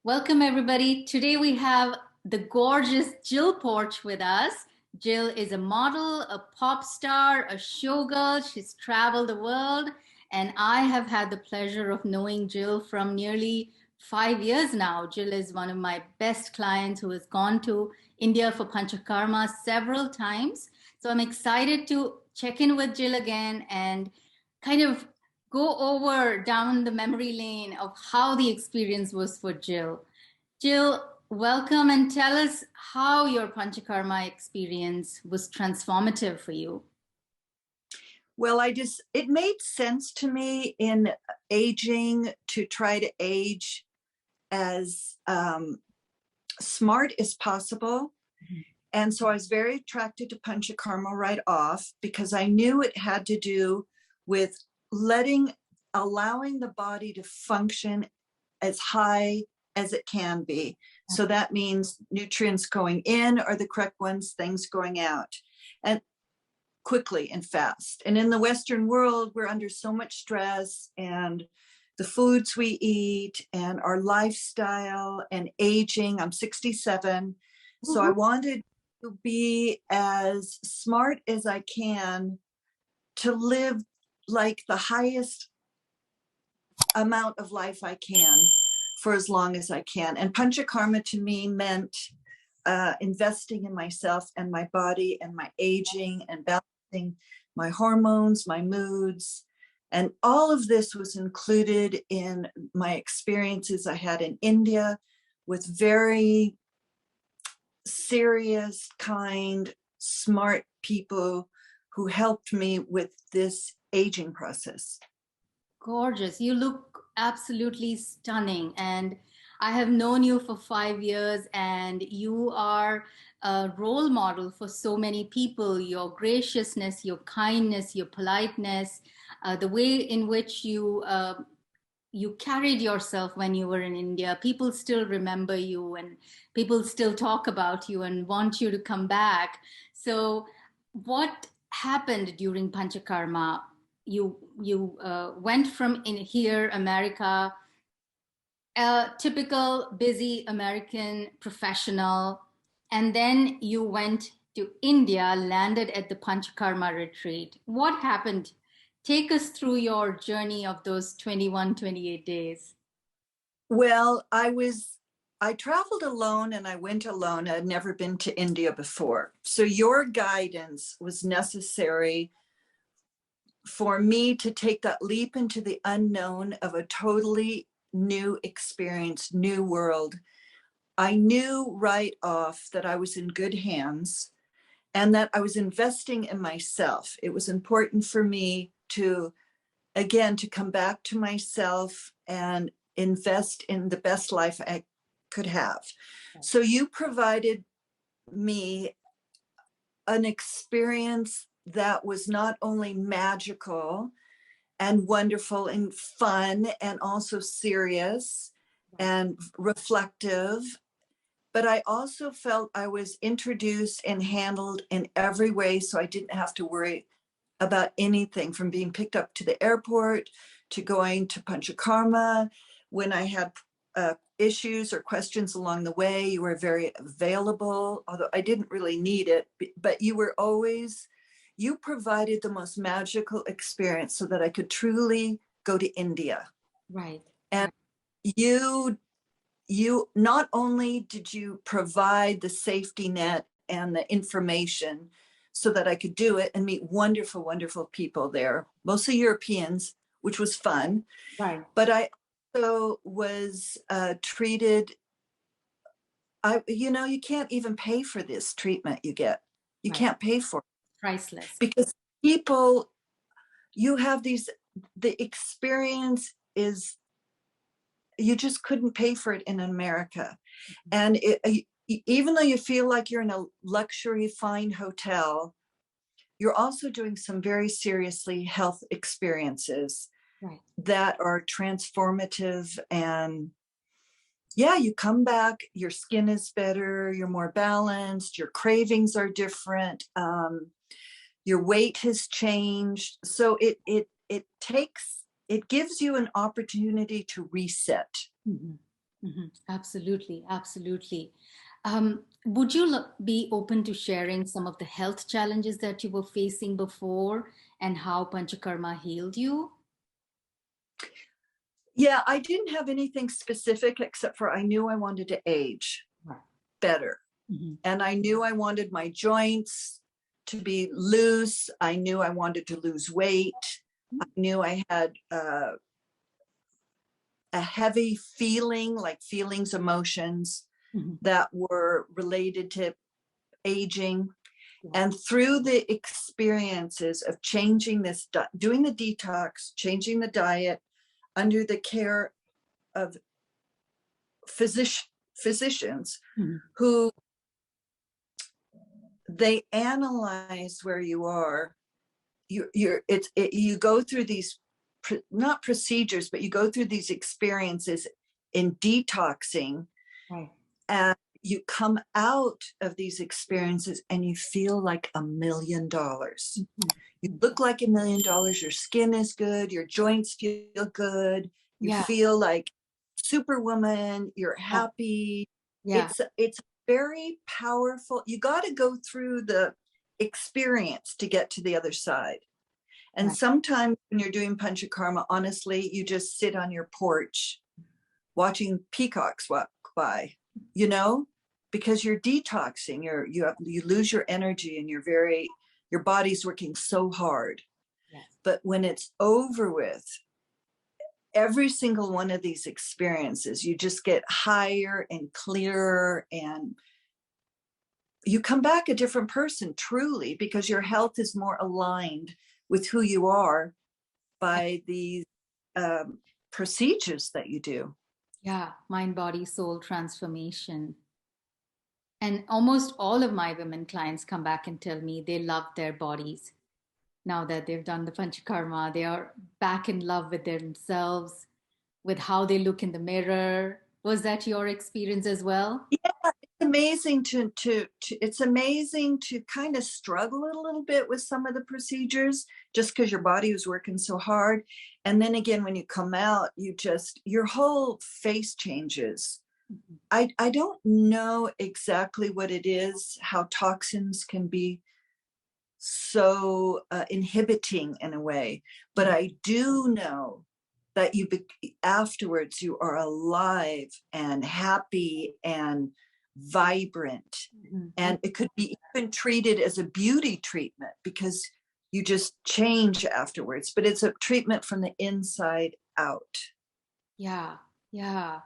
Welcome, everybody. Today we have the gorgeous Jill Porch with us. Jill is a model, a pop star, a showgirl. She's traveled the world, and I have had the pleasure of knowing Jill from nearly 5 years now. Jill is one of my best clients who has gone to India for Panchakarma several times. So I'm excited to check in with Jill again and kind of go over down the memory lane of how the experience was for Jill. Jill, welcome and tell us how your Panchakarma experience was transformative for you. Well, it made sense to me in aging to try to age as smart as possible. Mm-hmm. And so I was very attracted to Panchakarma right off because I knew it had to do with allowing the body to function as high as it can be. So that means nutrients going in are the correct ones, things going out, and quickly and fast. And in the Western world, we're under so much stress, and the foods we eat and our lifestyle and aging. I'm 67. So I wanted to be as smart as I can to live like the highest amount of life I can for as long as I can. And Panchakarma to me meant investing in myself and my body and my aging and balancing my hormones, my moods. And all of this was included in my experiences I had in India with very serious, kind, smart people who helped me with this aging process. Gorgeous. You look absolutely stunning. And I have known you for 5 years, and you are a role model for so many people. Your graciousness, your kindness, your politeness, the way in which you carried yourself when you were in India. People still remember you, and people still talk about you and want you to come back. So what happened during Panchakarma? You went from in here, America, a typical busy American professional, and then you went to India, landed at the Panchakarma retreat. What happened? Take us through your journey of those 21, 28 days. Well, I traveled alone and I went alone. I had never been to India before. So your guidance was necessary for me to take that leap into the unknown of a totally new experience, new world. I knew right off that I was in good hands and that I was investing in myself. It was important for me to come back to myself and invest in the best life I could have. So you provided me an experience that was not only magical and wonderful and fun and also serious and reflective, but I also felt I was introduced and handled in every way, so I didn't have to worry about anything from being picked up to the airport to going to Panchakarma. When I had issues or questions along the way, you were very available, although I didn't really need it, but you provided the most magical experience so that I could truly go to India. Right. And you not only did you provide the safety net and the information so that I could do it and meet wonderful, wonderful people there, mostly Europeans, which was fun. Right. But I also was treated, you can't even pay for this treatment you get. You Right. can't pay for it. Priceless. Because you have the experience is, you just couldn't pay for it in America. And even though you feel like you're in a luxury fine hotel, you're also doing some very seriously health experiences. Right. That are transformative. And yeah, you come back, your skin is better, you're more balanced, your cravings are different, your weight has changed. So it gives you an opportunity to reset. Mm-hmm. Absolutely, absolutely. Would you be open to sharing some of the health challenges that you were facing before and how Panchakarma healed you? Yeah, I didn't have anything specific except for I knew I wanted to age better. And I knew I wanted my joints to be loose. I knew I wanted to lose weight. I knew I had a heavy feeling, like feelings, emotions that were related to aging. And through the experiences of changing this, doing the detox, changing the diet under the care of physicians who they analyze where you are. You go through these not procedures, but you go through these experiences in detoxing, and you come out of these experiences and you feel like $1 million. You look like $1 million. Your skin is good. Your joints feel good. You feel like Superwoman. You're happy. It's very powerful. You got to go through the experience to get to the other side. And sometimes when you're doing Panchakarma, honestly, you just sit on your porch watching peacocks walk by, you know, because you're detoxing. You lose your energy and your body's working so hard. But when it's over with, every single one of these experiences, you just get higher and clearer, and you come back a different person, truly, because your health is more aligned with who you are by these procedures that you do. Yeah, mind, body, soul transformation. And almost all of my women clients come back and tell me they love their bodies. Now that they've done the Panchakarma, they are back in love with themselves, with how they look in the mirror. Was that your experience as well? Yeah, it's amazing it's amazing to kind of struggle a little bit with some of the procedures just because your body was working so hard. And then again, when you come out, your whole face changes. I don't know exactly what it is, how toxins can be so inhibiting in a way, but I do know that afterwards you are alive and happy and vibrant. And it could be even treated as a beauty treatment because you just change afterwards, but it's a treatment from the inside out. Yeah, yeah.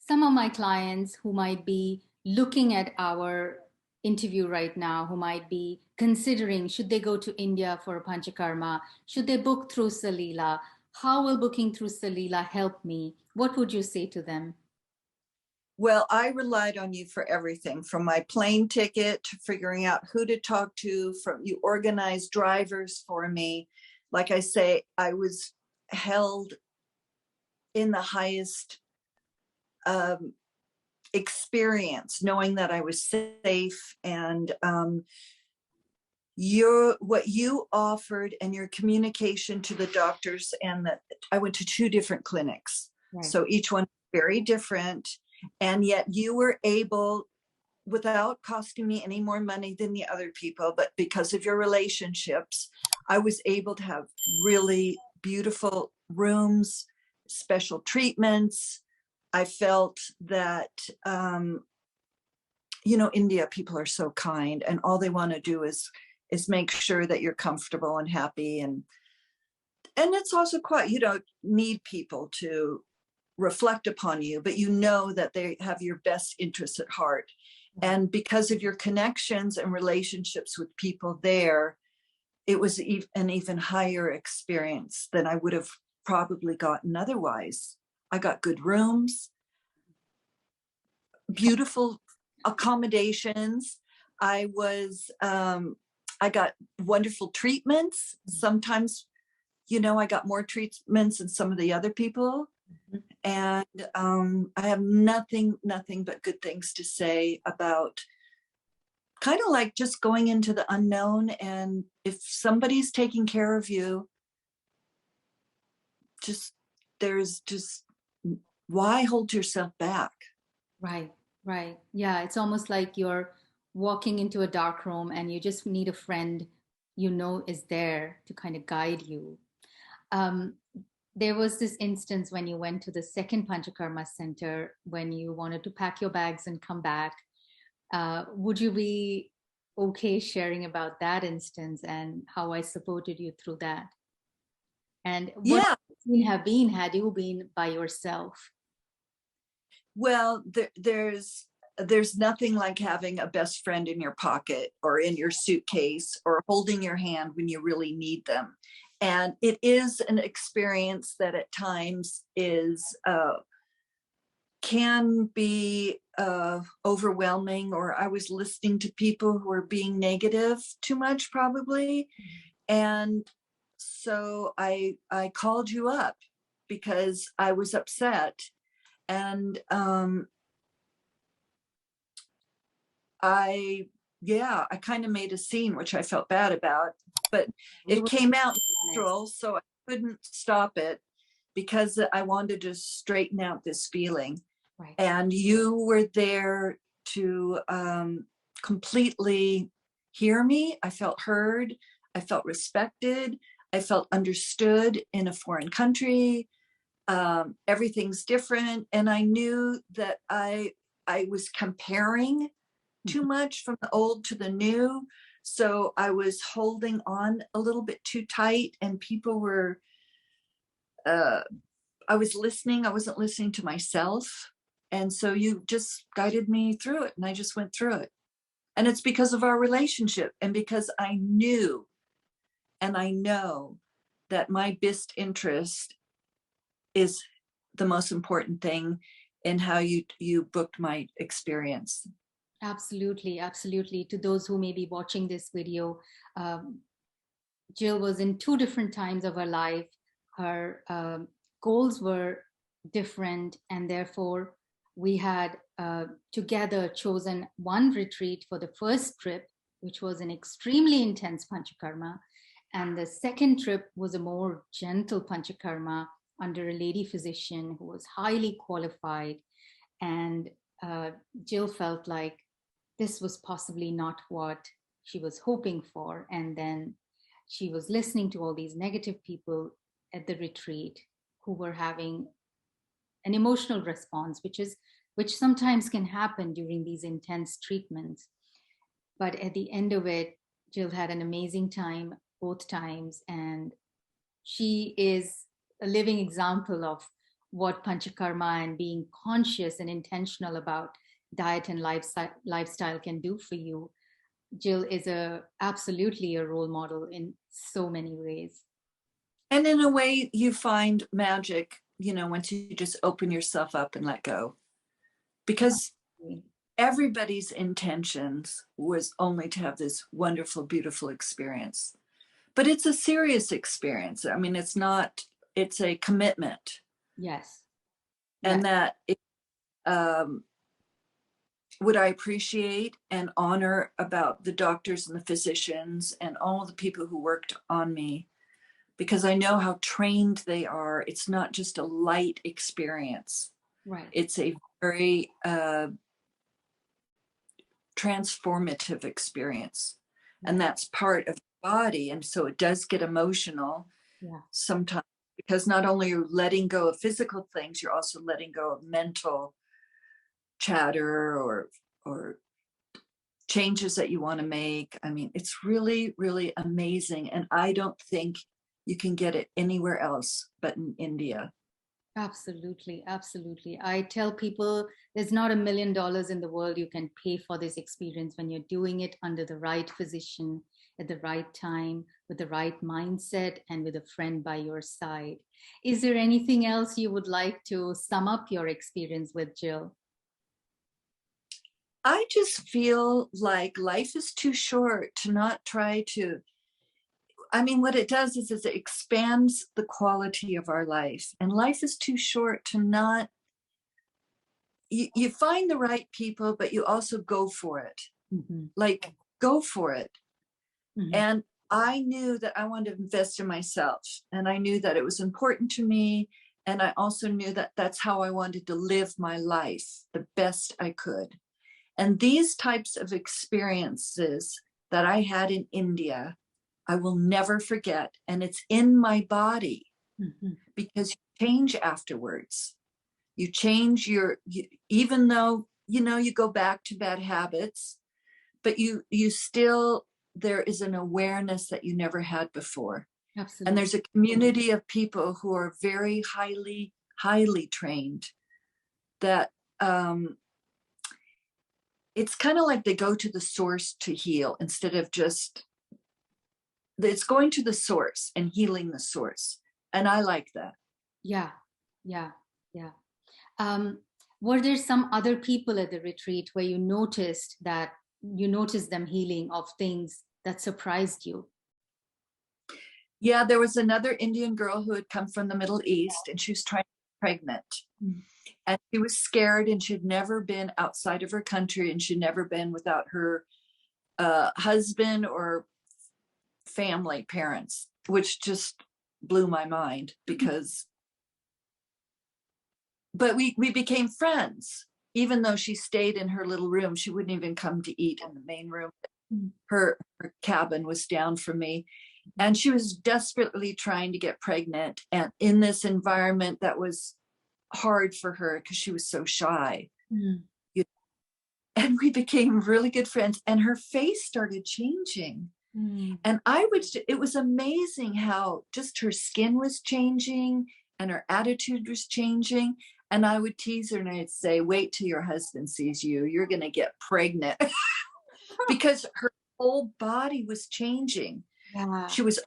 Some of my clients who might be looking at our interview right now, who might be considering should they go to India for a Panchakarma, should they book through Salila, how will booking through Salila help me? What would you say to them? Well, I relied on you for everything, from my plane ticket to figuring out who to talk to, from you organized drivers for me. Like I say, I was held in the highest experience, knowing that I was safe, and what you offered and your communication to the doctors, and that I went to 2 different clinics, so each one very different, and yet you were able, without costing me any more money than the other people, but because of your relationships, I was able to have really beautiful rooms, special treatments. I felt that, India people are so kind, and all they want to do is make sure that you're comfortable and happy. And it's also quite, you don't need people to reflect upon you, but you know that they have your best interests at heart. And because of your connections and relationships with people there, it was an even higher experience than I would have probably gotten otherwise. I got good rooms, beautiful accommodations. I got wonderful treatments. Sometimes, I got more treatments than some of the other people. And I have nothing but good things to say about kind of like just going into the unknown. And if somebody's taking care of you, there's just why hold yourself back? Right, right. Yeah, it's almost like you're walking into a dark room and you just need a friend you know is there to kind of guide you. Um, there was this instance when you went to the second Panchakarma center when you wanted to pack your bags and come back. Would you be okay sharing about that instance and how I supported you through that? And what Yeah. would it have been had you been by yourself? Well, there's nothing like having a best friend in your pocket or in your suitcase or holding your hand when you really need them. And it is an experience that at times is can be overwhelming, or I was listening to people who were being negative too much probably. And so I called you up because I was upset. And I kind of made a scene, which I felt bad about, but You it were came out honest. natural, so I couldn't stop it because I wanted to straighten out this feeling. Right. And you were there to completely hear me. I felt heard. I felt respected. I felt understood in a foreign country. Everything's different. And I knew that I was comparing too much from the old to the new. So I was holding on a little bit too tight, and people were, I was listening. I wasn't listening to myself. And so you just guided me through it, and I just went through it. And it's because of our relationship, and because I knew and I know that my best interest is the most important thing in how you booked my experience. Absolutely, absolutely. To those who may be watching this video, um, Jill was in two different times of her life. Her goals were different, and therefore we had together chosen one retreat for the first trip, which was an extremely intense panchakarma, and the second trip was a more gentle panchakarma under a lady physician who was highly qualified. And Jill felt like this was possibly not what she was hoping for. And then she was listening to all these negative people at the retreat who were having an emotional response, which sometimes can happen during these intense treatments. But at the end of it, Jill had an amazing time both times, and she is a living example of what panchakarma and being conscious and intentional about diet and lifestyle can do for you. Jill is absolutely a role model in so many ways. And in a way, you find magic, once you just open yourself up and let go. Because everybody's intentions was only to have this wonderful, beautiful experience. But it's a serious experience. I mean, it's a commitment. Yes. And that what I appreciate and honor about the doctors and the physicians and all the people who worked on me, because I know how trained they are. It's not just a light experience. Right. It's a very transformative experience. And that's part of the body. And so it does get emotional sometimes, because not only are you letting go of physical things, you're also letting go of mental chatter or changes that you want to make. I mean, it's really, really amazing. And I don't think you can get it anywhere else but in India. Absolutely, absolutely. I tell people there's not $1 million in the world you can pay for this experience when you're doing it under the right physician at the right time, with the right mindset, and with a friend by your side. Is there anything else you would like to sum up your experience with, Jill? I just feel like life is too short to not try to. I mean, what it does is it expands the quality of our life. And life is too short to not. You find the right people, but you also go for it. Mm-hmm. Like, go for it. Mm-hmm. And I knew that I wanted to invest in myself. And I knew that it was important to me And I also knew that that's how I wanted to live my life the best I could. And these types of experiences that I had in India, I will never forget. And it's in my body because you change afterwards. You change even though, you go back to bad habits, but you still, there is an awareness that you never had before. Absolutely. And there's a community of people who are very highly, highly trained that it's kind of like they go to the source to heal instead of just, it's going to the source and healing the source. And I like that. Yeah. Were there some other people at the retreat where you noticed them healing of things that surprised you? Yeah, there was another Indian girl who had come from the Middle East, and she was trying to get pregnant. And she was scared, and she'd never been outside of her country, and she'd never been without her husband or family, parents, which just blew my mind because, but we became friends. Even though she stayed in her little room, she wouldn't even come to eat in the main room. Her cabin was down from me. And she was desperately trying to get pregnant, and in this environment that was hard for her because she was so shy. And we became really good friends, and her face started changing. And it was amazing how just her skin was changing and her attitude was changing. And I would tease her and I'd say, wait till your husband sees you. You're going to get pregnant. Because her whole body was changing. Yeah. She was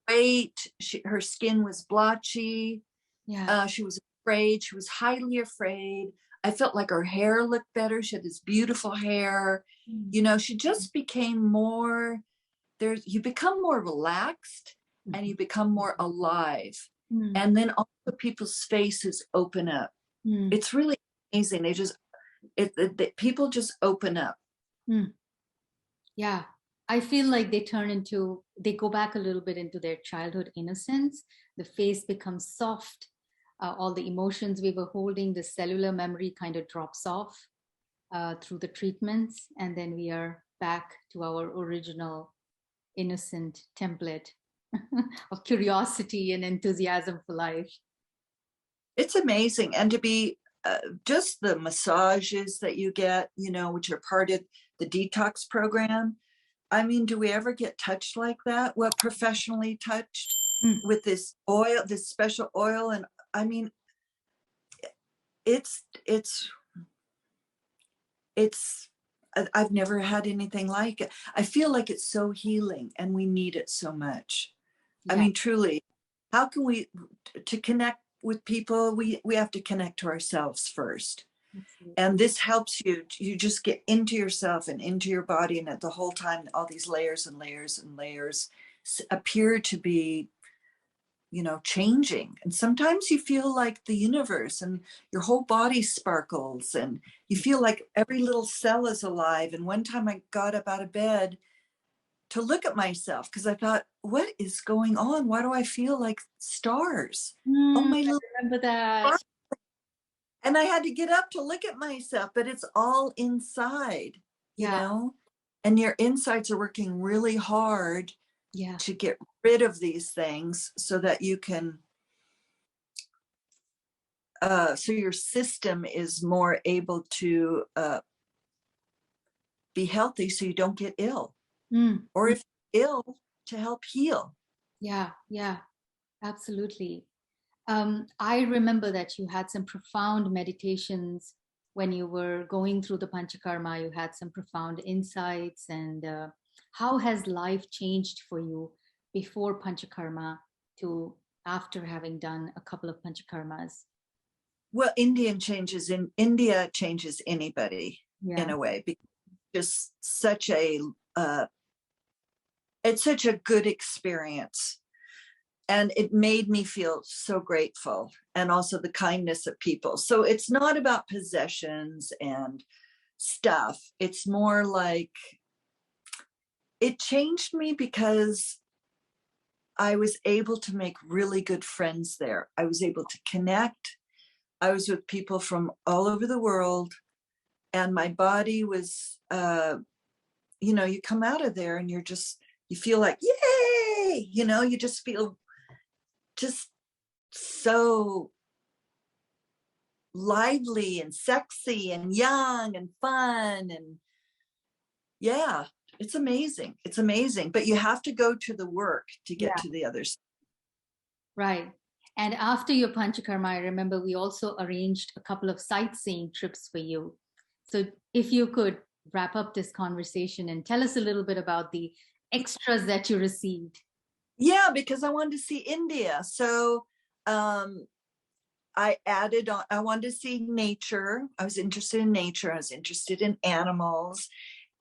afraid. Her skin was blotchy. Yeah. She was afraid. She was highly afraid. I felt like her hair looked better. She had this beautiful hair. She just became more, you become more relaxed and you become more alive. And then also people's faces open up. It's really amazing. People just open up. Yeah. I feel like they go back a little bit into their childhood innocence. The face becomes soft. All the emotions we were holding, the cellular memory kind of drops off through the treatments. And then we are back to our original innocent template of curiosity and enthusiasm for life. It's amazing. And to be just the massages that you get, which are part of the detox program. I mean, do we ever get touched like that? Well, professionally touched with this oil, this special oil. And I mean, I've never had anything like it. I feel like it's so healing and we need it so much. Yeah. I mean, truly, how can to connect with people, we have to connect to ourselves first. Absolutely. And this helps you just get into yourself and into your body. And at the whole time, all these layers and layers and layers appear to be, changing. And sometimes you feel like the universe and your whole body sparkles and you feel like every little cell is alive. And one time I got up out of bed to look at myself because I thought, what is going on? Why do I feel like stars? Oh, my little, I remember that. And I had to get up to look at myself, but it's all inside, you know, and your insides are working really hard to get rid of these things so that you can, so your system is more able to be healthy so you don't get ill. Or if ill, to help heal. Yeah, absolutely. I remember that you had some profound meditations when you were going through the Panchakarma. You had some profound insights. And how has life changed for you before Panchakarma to after having done a couple of Panchakarmas? Well, India changes anybody in a way, because just such a it's such a good experience. And it made me feel so grateful, and also the kindness of people. So it's not about possessions and stuff. It's more like it changed me because I was able to make really good friends there. I was able to connect. I was with people from all over the world, and my body was, you know, you come out of there and you feel like, yay, you know, you just feel just so lively and sexy and young and fun. And yeah, it's amazing. It's amazing. But you have to go to the work to get to the other side. Right. And after your Panchakarma, I remember we also arranged a couple of sightseeing trips for you. So if you could wrap up this conversation and tell us a little bit about the extras that you received. Yeah, because I wanted to see India. So I added on, I wanted to see nature. I was interested in nature. I was interested in animals.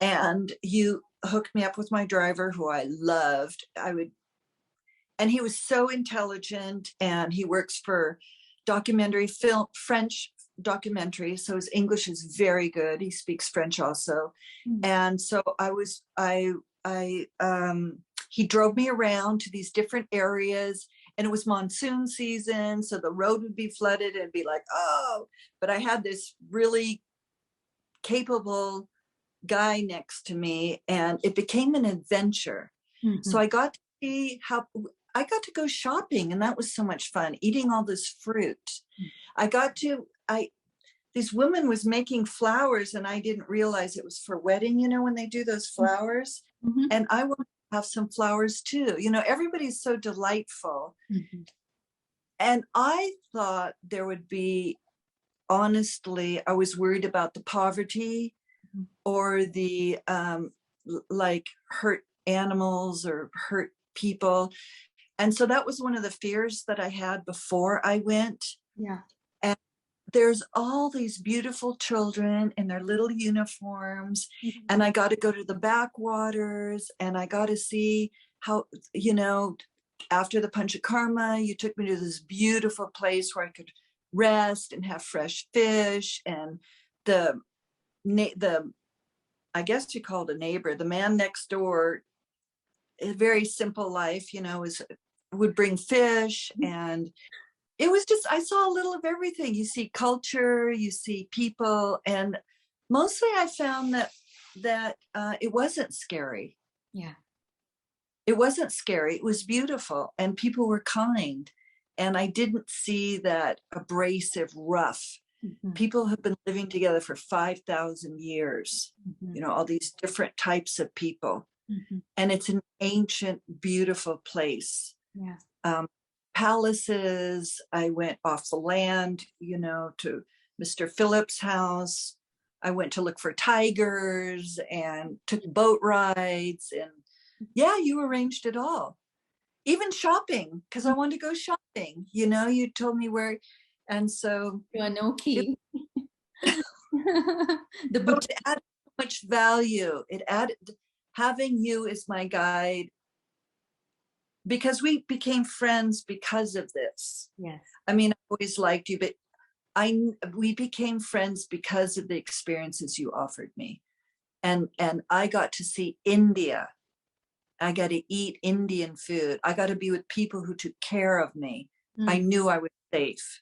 And you hooked me up with my driver, who I loved. And he was so intelligent, and he works for documentary film, French documentary. So his English is very good. He speaks French also. And so he drove me around to these different areas, and it was monsoon season. So the road would be flooded and be like, oh, but I had this really capable guy next to me, and it became an adventure. So I got to see how I got to go shopping, and that was so much fun, eating all this fruit. This woman was making flowers, and I didn't realize it was for wedding, you know, when they do those flowers. And I wanted to have some flowers too. You know, everybody's so delightful. And I thought there would be, honestly, I was worried about the poverty or the like hurt animals or hurt people. And so that was one of the fears that I had before I went. And there's all these beautiful children in their little uniforms. And I got to go to the backwaters, and I got to see how, you know, after the Panchakarma, you took me to this beautiful place where I could rest and have fresh fish. And the I guess you called a neighbor, the man next door, a very simple life, you know, would bring fish. And it was just, I saw a little of everything. You see culture, you see people, and mostly I found that it wasn't scary. It wasn't scary. It was beautiful, and people were kind. And I didn't see that abrasive, rough. People have been living together for 5,000 years, you know, all these different types of people. And it's an ancient, beautiful place. Palaces. I went off the land, you know, to Mr. Phillips' house. I went to look for tigers and took boat rides. And yeah, you arranged it all. Even shopping, because I wanted to go shopping. You know, you told me where. And so you are no key. It added so much value. It added, having you as my guide, because we became friends because of this. I mean, I always liked you, but we became friends because of the experiences you offered me. And I got to see India. I got to eat Indian food. I got to be with people who took care of me. I knew I was safe.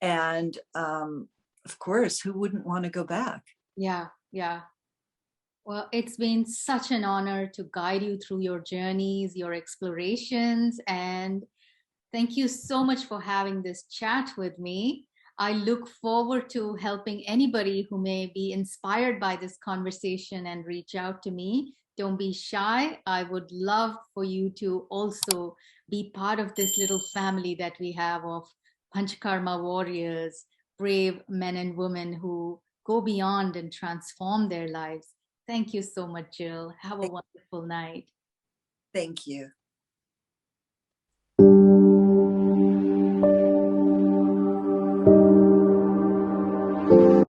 And of course, who wouldn't want to go back? Well, it's been such an honor to guide you through your journeys, your explorations, and thank you so much for having this chat with me. I look forward to helping anybody who may be inspired by this conversation and reach out to me. Don't be shy. I would love for you to also be part of this little family that we have of Panchakarma warriors, brave men and women who go beyond and transform their lives. Thank you so much, Jill. Have a wonderful night. Thank you.